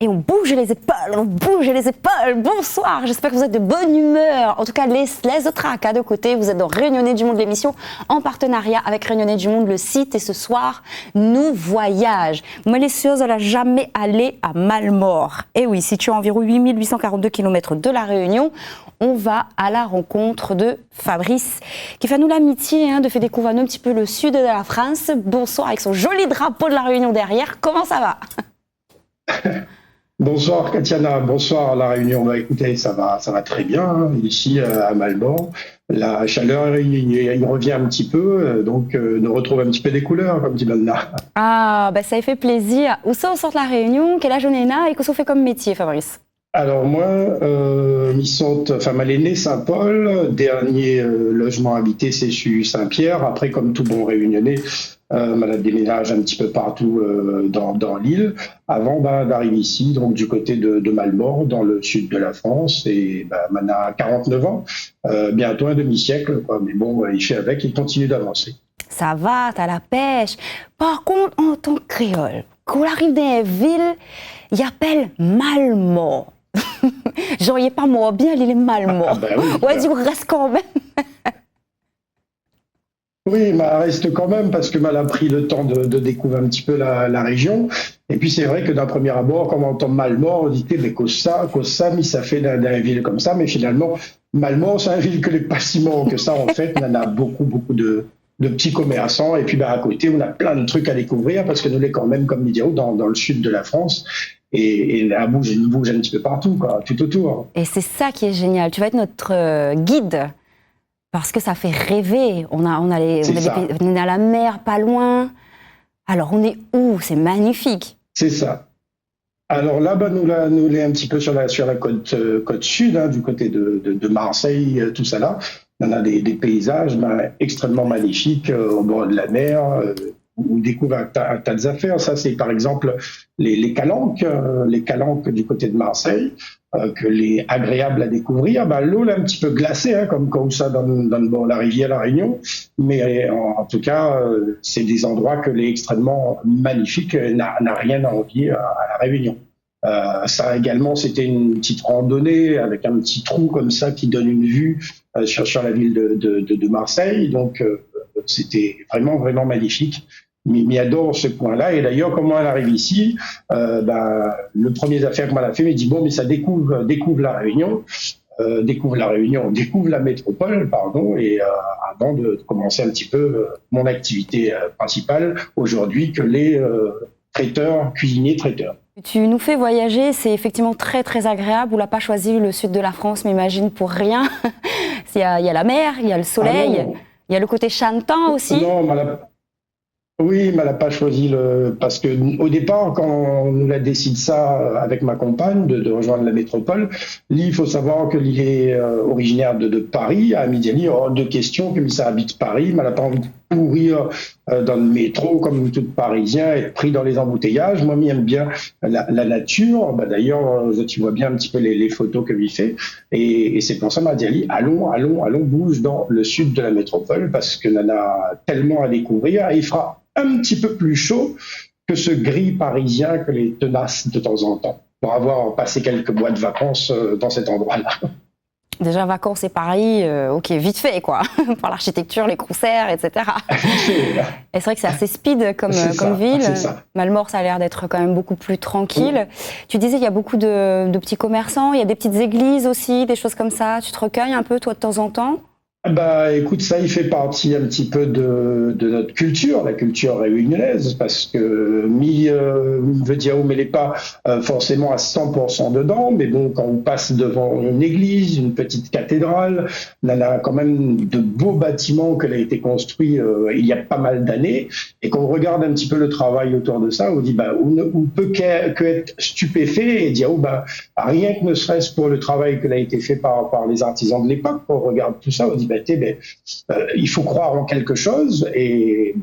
Et on bouge les épaules, on bouge les épaules. Bonsoir, j'espère que vous êtes de bonne humeur. En tout cas, laisse le tracas de côté. Vous êtes dans Réunionnais du Monde, l'émission en partenariat avec Réunionnais du Monde, le site. Et ce soir, nous voyage. Malicieuse, elle n'a jamais allé à Malmort. Et oui, situé à environ 8842 km de la Réunion, on va à la rencontre de Fabrice, qui fait nous l'amitié de faire découvrir un petit peu le sud de la France. Bonsoir, avec son joli drapeau de la Réunion derrière. Comment ça va? Bonsoir Katiana, bonsoir La Réunion. Bah, écoutez, ça va très bien ici à Malmort. La chaleur, il revient un petit peu, donc nous retrouve un petit peu des couleurs, comme dit Manna. Ah, bah ça fait plaisir. Où ça, on sort de La Réunion? Quel âge on est là et qu'est-ce qu'on fait comme métier, Fabrice? Alors moi, Malainé, Saint-Paul, dernier logement habité, c'est sur Saint-Pierre. Après, comme tout bon Réunionnais, elle déménage un petit peu partout dans l'île, avant d'arriver ici, donc du côté de Malmort, dans le sud de la France. Et elle a 49 ans, bientôt un demi-siècle, quoi. Mais bon, il fait avec, il continue d'avancer. Ça va, t'as la pêche. Par contre, en tant que créole, quand on arrive dans une ville, il appelle Malmort. Genre, il n'est pas mort bien, il est Malmort. Oui, ouais, du coup, reste quand même. Oui, mais elle reste quand même parce que elle a pris le temps de découvrir un petit peu la région. Et puis c'est vrai que d'un premier abord, quand on entend Malmort, on dit mais ça, mais ça fait d'une ville comme ça. Mais finalement, Malmort, c'est une ville que les pas si mort que ça. En fait, on a beaucoup de petits commerçants. Et puis à côté, on a plein de trucs à découvrir parce que nous, on est quand même, comme dit dans le sud de la France. Et là, bouge un petit peu partout, quoi, tout autour. Et c'est ça qui est génial. Tu vas être notre guide. Parce que ça fait rêver. On est à la mer, pas loin. Alors, on est où? C'est magnifique. C'est ça. Alors là, nous, on est un petit peu sur la côte sud, du côté de Marseille, tout ça là. On a des paysages extrêmement magnifiques au bord de la mer. On découvre un tas d'affaires. Ça, c'est par exemple les calanques du côté de Marseille, que les agréables à découvrir. L'eau est un petit peu glacée, comme ça dans la rivière La Réunion, mais en tout cas, c'est des endroits que les extrêmement magnifiques, n'a rien à envier à La Réunion. Ça également, c'était une petite randonnée avec un petit trou comme ça qui donne une vue sur la ville de Marseille. Donc, c'était vraiment magnifique. Mais adore ce coin-là. Et d'ailleurs, comment elle arrive ici, le premier affaire que m'a fait, il dit bon, mais ça découvre la Réunion, découvre la métropole, pardon. Et avant de commencer un petit peu mon activité principale aujourd'hui, que les cuisiniers traiteurs. Tu nous fais voyager, c'est effectivement très très agréable. On n'a pas choisi le sud de la France, mais imagine pour rien. Il y a la mer, il y a le soleil, il y a le côté chantant aussi. Non, oui, mais elle n'a pas choisi parce que au départ, quand on nous a décidé ça avec ma compagne de rejoindre la métropole, il faut savoir que l'île est originaire de Paris, à Midiani. Hors de question que ça habite Paris, mais elle n'a pas envie de pourrir dans le métro comme tout Parisien, être pris dans les embouteillages. Moi, j'aime bien la nature. D'ailleurs, tu vois bien un petit peu les photos que lui fait. Et c'est pour ça m'a dit, allons, bouge dans le sud de la métropole parce que l'on a tellement à découvrir. Et il fera un petit peu plus chaud que ce gris parisien que les tenaces de temps en temps, pour avoir passé quelques mois de vacances dans cet endroit-là. Déjà, vacances et Paris, ok, vite fait, quoi, par l'architecture, les concerts, etc. Et c'est vrai que c'est assez speed comme ville. Malmort, ça a l'air d'être quand même beaucoup plus tranquille. Tu disais qu'il y a beaucoup de petits commerçants, il y a des petites églises aussi, des choses comme ça. Tu te recueilles un peu, toi, de temps en temps? Écoute, ça, il fait partie un petit peu de notre culture, la culture réunionnaise, parce que veut dire, on ne met pas forcément à 100% dedans, mais bon, quand on passe devant une église, une petite cathédrale, on a quand même de beaux bâtiments qui ont été construits il y a pas mal d'années, et quand on regarde un petit peu le travail autour de ça, on dit, on peut qu'être stupéfait et dire, rien que ne serait-ce pour le travail qui a été fait par les artisans de l'époque, quand on regarde tout ça, on dit, il faut croire en quelque chose et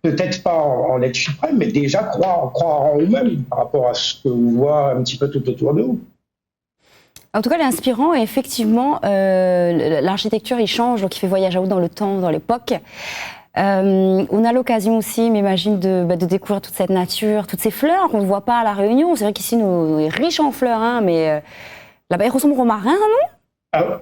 peut-être pas en l'être suprême, mais déjà croire en eux-mêmes par rapport à ce que l'on voit un petit peu tout autour de nous. En tout cas, l'inspirant, effectivement, l'architecture, il change, donc il fait voyage à haut dans le temps, dans l'époque. On a l'occasion aussi, m'imagine, de découvrir toute cette nature, toutes ces fleurs qu'on ne voit pas à La Réunion. C'est vrai qu'ici, on est riche en fleurs, hein, mais là-bas, ils ressemblent aux romarins, non? Ah,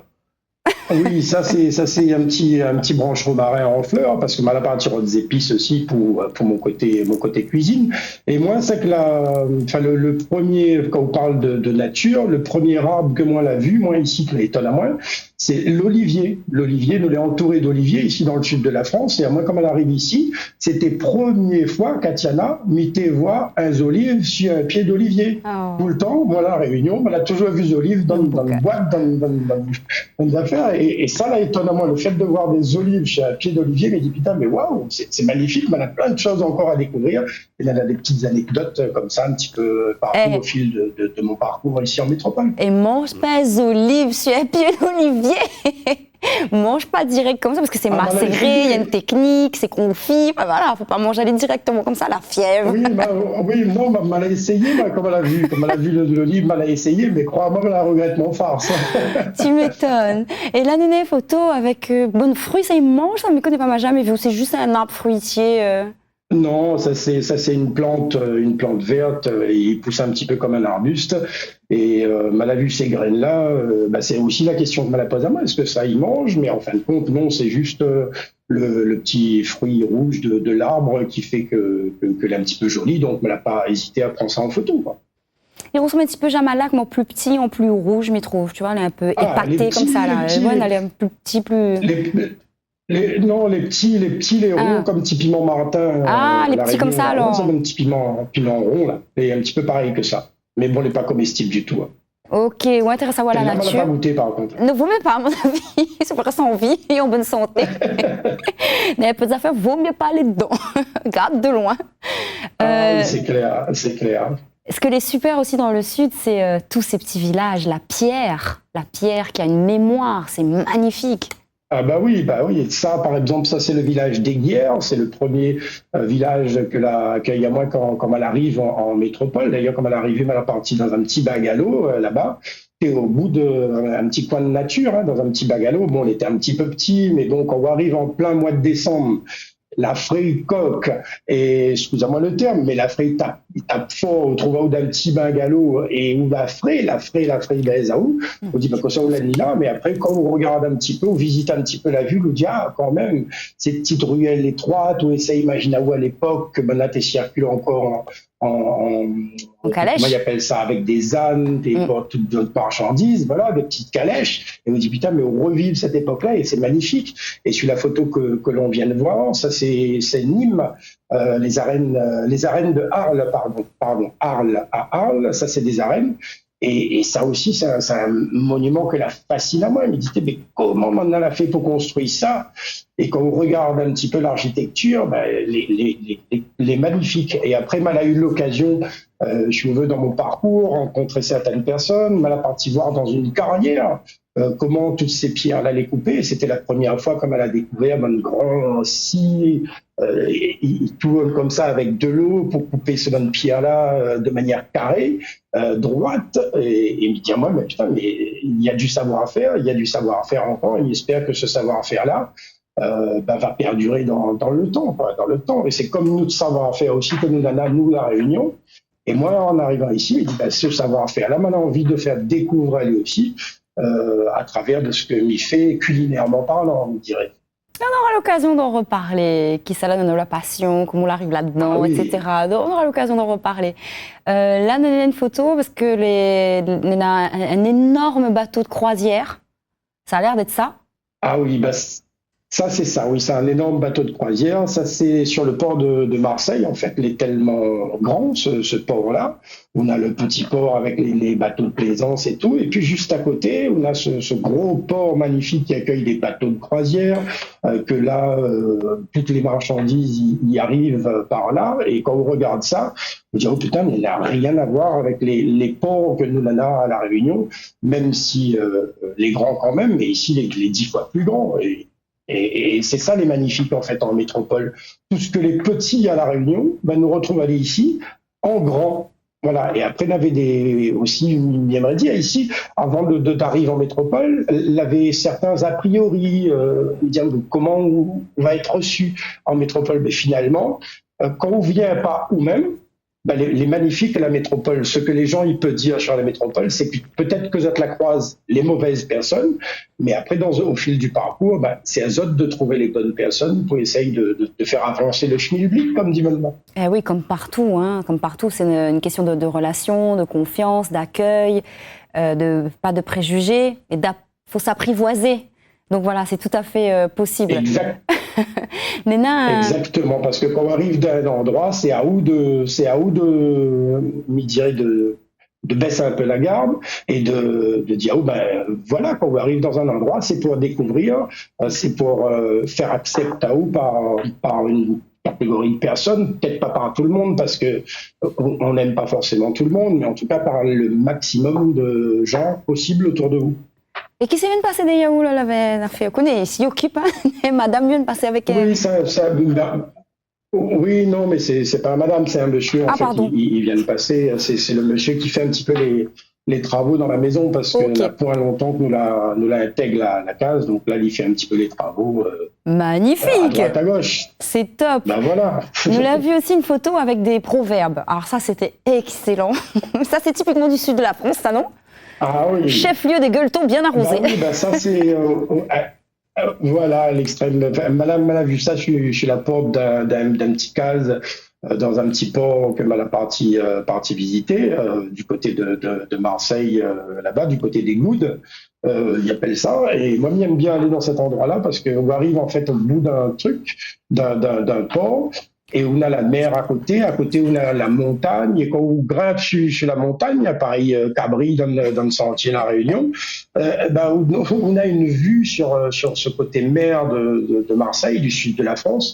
oui, ça c'est un petit branche romarin en fleurs parce que mal à partir des épices aussi pour mon côté cuisine. Et moi c'est que le premier quand on parle de nature, le premier arbre que moi l'a vu, moi ici qui m'étonne à moi, c'est l'olivier. L'olivier, nous l'est entouré d'oliviers ici dans le sud de la France. Et à moi, comme elle arrive ici, c'était première fois qu'Atiana m'était voir un olive sur un pied d'olivier. Oh, Tout le temps, moi, à la Réunion, on a toujours vu des olives dans une boîte, dans des affaires. Et ça, là, étonnamment, le fait de voir des olives sur un pied d'olivier, mais dit putain, mais waouh, c'est magnifique, mais on a plein de choses encore à découvrir. Et là, on a des petites anecdotes comme ça, un petit peu partout au fil de mon parcours ici en métropole. et mange pas les olives sur un pied d'olivier. Mange pas direct comme ça parce que c'est macéré, il y a une technique, c'est confit. Bah voilà, faut pas manger aller directement comme ça, la fièvre. Oui, non, elle a essayé, comme elle a vu l'olive, elle a essayé, mais crois-moi, elle la regrette mon farce. Tu m'étonnes. Et là, Néné, photo avec bonne fruits, ça il mange, ça, mais connais pas, m'a jamais vu. C'est juste un arbre fruitier. Non, ça c'est une plante verte. Il pousse un petit peu comme un arbuste. Et mal a vu ces graines-là. C'est aussi la question que me la pose à moi. Est-ce que ça y mange? Mais en fin de compte, non, c'est juste le petit fruit rouge de l'arbre qui fait que l'est un petit peu joli. Donc, me l'a pas hésité à prendre ça en photo, quoi. Il ressemble un petit peu Jamalac, mais en plus petit, en plus rouge, je m'y trouve. Tu vois, elle est un peu épatée comme ça. Là. Elle est un peu petit, plus. Non, les petits, les ronds, comme petit piment martin. Les petits comme ça, alors. C'est un petit piment rond, là. Et un petit peu pareil que ça. Mais bon, il n'est pas comestible du tout. Hein. Ok, ouais, intéressant à voir la nature. On ne l'a pas goûté, par contre. Ne vaut même pas, à mon avis. C'est pour rester en vie et en bonne santé. Mais un peu d'affaires, vaut mieux pas aller dedans. Garde de loin. Oui, c'est clair, c'est clair. Ce que les super aussi dans le sud, c'est tous ces petits villages, la pierre qui a une mémoire, c'est magnifique. Ah bah oui, ça par exemple, ça c'est le village d'Aiguières, c'est le premier village qu'il y a moi quand elle arrive en métropole. D'ailleurs, quand elle est arrivée, elle est partie dans un petit bungalow là-bas, et au bout d'un petit coin de nature, hein, dans un petit bungalow. Bon, on était un petit peu petit, mais bon, quand on arrive en plein mois de décembre, la fraie coque, et excusez-moi le terme, mais la fraie tape fort au trouveau d'un petit bungalow, et où la fraie baise à où, on dit, que ça, on l'a mis là, mais après, quand on regarde un petit peu, on visite un petit peu la vue, on dit, quand même, ces petites ruelles étroites, on essaie, imagine à où à l'époque, que là, t'es circulé encore en calèche. Comment ils appellent ça, avec des ânes, des d'autres marchandises, voilà, des petites calèches. Et on dit putain, mais on revive cette époque-là et c'est magnifique. Et sur la photo que l'on vient de voir, ça c'est Nîmes, les arènes de Arles, pardon, Arles à Arles, ça c'est des arènes. Et ça aussi, c'est un monument que la fascine à moi. Il me dit, mais comment on a fait pour construire ça? Et quand on regarde un petit peu l'architecture, les magnifiques. Et après, elle a eu l'occasion, je suis dans mon parcours, rencontrer certaines personnes, elle a parti voir dans une carrière comment toutes ces pierres-là les couper. Et c'était la première fois comme elle a découvert un grand scie, il tourne comme ça avec de l'eau pour couper ce bonne pierre-là de manière carrée, droite. Et il me dit, moi, mais putain, mais il y a du savoir-faire, encore. Et j'espère que ce savoir-faire-là, va perdurer dans le temps, quoi, dans le temps. Et c'est comme nous de savoir-faire aussi que nous avons, nous, la Réunion. Et moi, en arrivant ici, il dit, ce savoir-faire-là, on a envie de faire découvrir lui aussi, à travers de ce que m'y fait culinairement parlant, on dirait. On aura l'occasion d'en reparler, qui ça là de la passion, comment on arrive là-dedans, etc. Donc, on aura l'occasion d'en reparler. Là, on a une photo parce que on a un énorme bateau de croisière. Ça a l'air d'être ça. Ah oui, ça c'est ça, oui, c'est un énorme bateau de croisière. Ça c'est sur le port de Marseille, en fait, il est tellement grand ce port-là. On a le petit port avec les bateaux de plaisance et tout, et puis juste à côté, on a ce gros port magnifique qui accueille des bateaux de croisière, que là, toutes les marchandises y arrivent par là, et quand on regarde ça, on dit, oh putain, mais il n'a rien à voir avec les ports que nous avons à La Réunion, même si les grands quand même, mais ici les 10 fois plus grands. Et c'est ça les magnifiques en fait en métropole. Tout ce que les petits à La Réunion nous retrouvent aller ici en grand. Voilà. Et après, il y avait aussi, j'aimerais dire ici, avant d'arriver en métropole, il y avait certains a priori, dire comment on va être reçu en métropole. Mais finalement, quand on vient par nous-mêmes, ben les magnifiques de la métropole, ce que les gens ils peuvent dire sur la métropole, c'est que peut-être que vous êtes la croise les mauvaises personnes, mais après, au fil du parcours, ben, c'est à eux de trouver les bonnes personnes pour essayer de faire avancer le schmilblick, comme dit maintenant. Eh oui, comme partout, c'est une question de relation, de confiance, d'accueil, pas de préjugés, et faut s'apprivoiser. Donc voilà, c'est tout à fait possible. Exact. Néna, Exactement, parce que quand on arrive d'un endroit, c'est à où de baisser un peu la garde et de dire, oh ben voilà, quand on arrive dans un endroit, c'est pour découvrir, c'est pour faire accepter à où par une catégorie de personnes, peut-être pas par tout le monde, parce que on n'aime pas forcément tout le monde, mais en tout cas par le maximum de gens possibles autour de vous. et qui s'est venu passer des yaourts là, l'avait fait connaître ici occupe, hein? Madame vient de passer avec elle. Oui, oui, non, mais c'est pas madame, c'est un monsieur. En fait, pardon. il vient de passer. C'est le monsieur qui fait un petit peu les travaux dans la maison parce que la point longtemps que nous la intègre la case. Donc là, il fait un petit peu les travaux. Magnifique. À droite, à gauche. C'est top. Ben voilà. Nous l'avons vu aussi une photo avec des proverbes. Alors ça, c'était excellent. Ça, c'est typiquement du sud de la France, ça non? Ah oui. Chef-lieu des gueuletons bien arrosés. Ben oui, ben ça c'est. Voilà, l'extrême. Madame a vu ça, je suis la porte d'un petit case dans un petit port que m'a partie visiter du côté de Marseille, là-bas, du côté des Goudes. Ils appellent ça. Et moi, j'aime bien aller dans cet endroit-là parce qu'on arrive en fait au bout d'un truc, d'un port. Et on a la mer à côté on a la montagne, et quand on grimpe sur la montagne, pareil Cabri dans le sentier La Réunion, ben, on a une vue sur ce côté mer de Marseille, du sud de la France,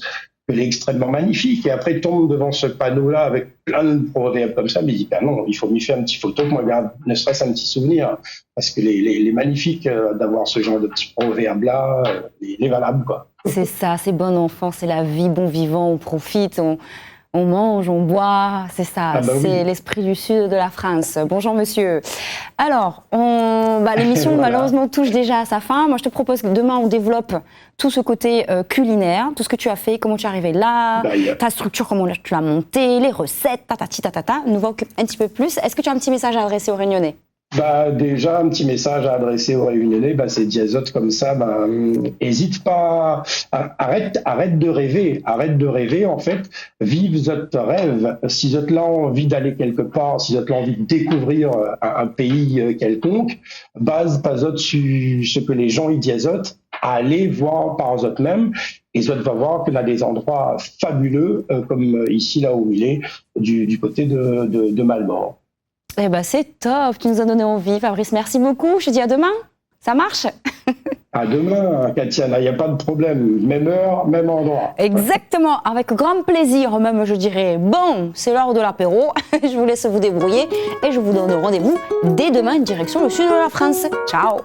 elle est extrêmement magnifique. Et après, tombe devant ce panneau-là avec plein de proverbes comme ça, mais il dit, ben non, il faut m'y faire un petit photo, que moi, regarde, ne serait-ce un petit souvenir, parce que les magnifiques d'avoir ce genre de petits proverbes-là, il est valable, quoi. C'est ça, c'est bon enfant, c'est la vie, bon vivant, on profite, on mange, on boit, c'est ça, Ah bah c'est oui. l'esprit du sud de la France. Bonjour monsieur. Alors, l'émission Voilà. malheureusement touche déjà à sa fin. Moi je te propose que demain on développe tout ce côté culinaire, tout ce que tu as fait, comment tu es arrivé là, ta structure, comment tu l'as montée, les recettes, tatati tatata. Nous va un petit peu plus. Est-ce que tu as un petit message à adresser aux Réunionnais? Bah, déjà, un petit message à adresser aux Réunionnais, bah, c'est diazote comme ça, bah, hésite pas, arrête de rêver, en fait, vive votre rêve. Si vous avez envie d'aller quelque part, si vous avez envie de découvrir un pays quelconque, base pas sur ce que les gens y diazotent, allez voir par vous même, et vous allez voir qu'on a des endroits fabuleux, comme ici, là où il est, du côté de Malmort. Eh ben c'est top, tu nous as donné envie, Fabrice. Merci beaucoup. Je te dis à demain. Ça marche? À demain, Katiana, il n'y a pas de problème. Même heure, même endroit. Exactement, avec grand plaisir, même je dirais. Bon, c'est l'heure de l'apéro. Je vous laisse vous débrouiller et je vous donne rendez-vous dès demain, direction le sud de la France. Ciao!